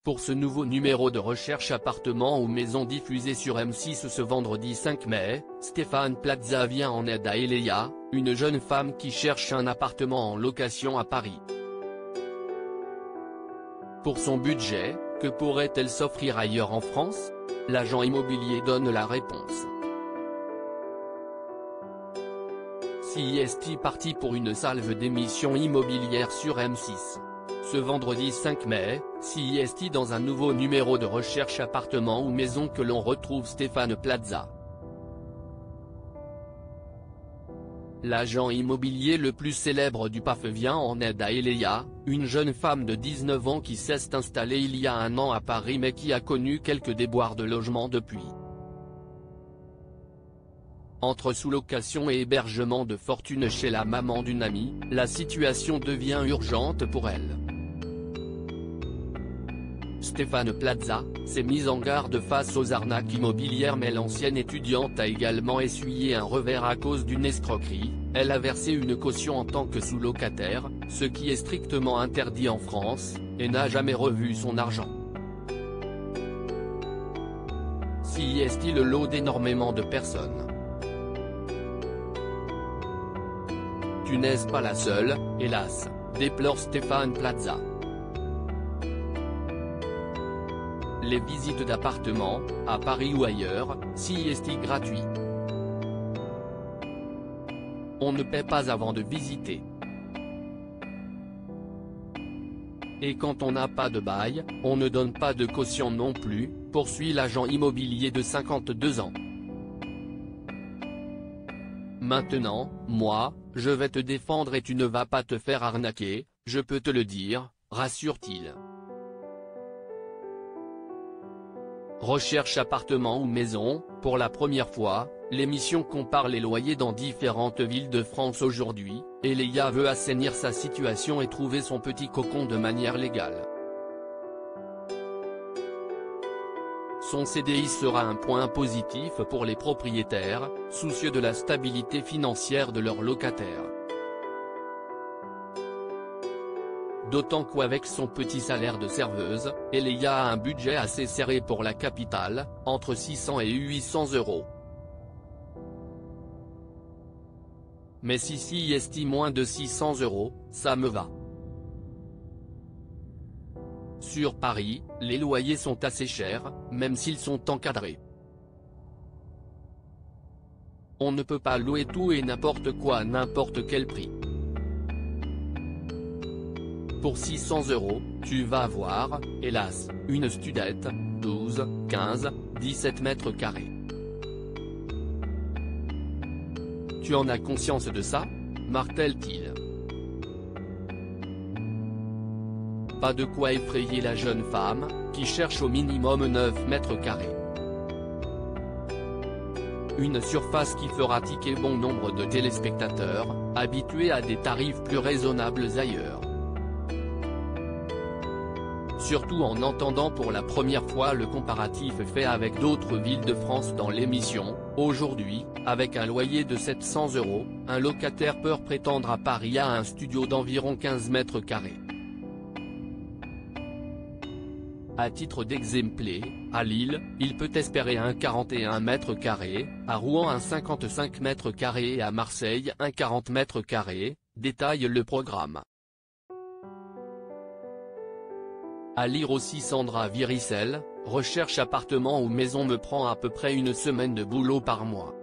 Pour ce nouveau numéro de Recherche appartement ou maison diffusé sur M6 ce vendredi 5 mai, Stéphane Plaza vient en aide à Eléa, une jeune femme qui cherche un appartement en location à Paris. Pour son budget, que pourrait-elle s'offrir ailleurs en France? L'agent immobilier donne la réponse. CIST parti pour une salve d'émissions immobilières sur M6. Ce vendredi 5 mai, CIST dans un nouveau numéro de Recherche appartement ou maison que l'on retrouve Stéphane Plaza. L'agent immobilier le plus célèbre du PAF vient en aide à Eléa, une jeune femme de 19 ans qui s'est installée il y a un an à Paris mais qui a connu quelques déboires de logement depuis. Entre sous-location et hébergement de fortune chez la maman d'une amie, la situation devient urgente pour elle. Stéphane Plaza s'est mise en garde face aux arnaques immobilières mais l'ancienne étudiante a également essuyé un revers à cause d'une escroquerie. Elle a versé une caution en tant que sous-locataire, ce qui est strictement interdit en France, et n'a jamais revu son argent. CIST le lot d'énormément de personnes. Tu n'es pas la seule, hélas, déplore Stéphane Plaza. Les visites d'appartements, à Paris ou ailleurs, CIST gratuit. On ne paie pas avant de visiter. Et quand on n'a pas de bail, on ne donne pas de caution non plus, poursuit l'agent immobilier de 52 ans. Maintenant, moi, je vais te défendre et tu ne vas pas te faire arnaquer, je peux te le dire, rassure-t-il. Recherche appartement ou maison, pour la première fois, l'émission compare les loyers dans différentes villes de France aujourd'hui, Eléa veut assainir sa situation et trouver son petit cocon de manière légale. Son CDI sera un point positif pour les propriétaires, soucieux de la stabilité financière de leurs locataires. D'autant qu'avec son petit salaire de serveuse, Eléa a un budget assez serré pour la capitale, entre 600 et 800 euros. Mais si CIST moins de 600 euros, ça me va. Sur Paris, les loyers sont assez chers, même s'ils sont encadrés. On ne peut pas louer tout et n'importe quoi à n'importe quel prix. Pour 600 euros, tu vas avoir, hélas, une studette, 12, 15, 17 mètres carrés. Tu en as conscience de ça? Martèle-t-il. Pas de quoi effrayer la jeune femme, qui cherche au minimum 9 mètres carrés. Une surface qui fera tiquer bon nombre de téléspectateurs, habitués à des tarifs plus raisonnables ailleurs. Surtout en entendant pour la première fois le comparatif fait avec d'autres villes de France dans l'émission. Aujourd'hui, avec un loyer de 700 euros, un locataire peut prétendre à Paris à un studio d'environ 15 mètres carrés. À titre d'exemple, à Lille, il peut espérer un 41 mètres carrés, à Rouen un 55 mètres carrés et à Marseille un 40 mètres carrés, détaille le programme. À lire aussi Sandra Viricel, recherche appartement ou maison me prend à peu près une semaine de boulot par mois.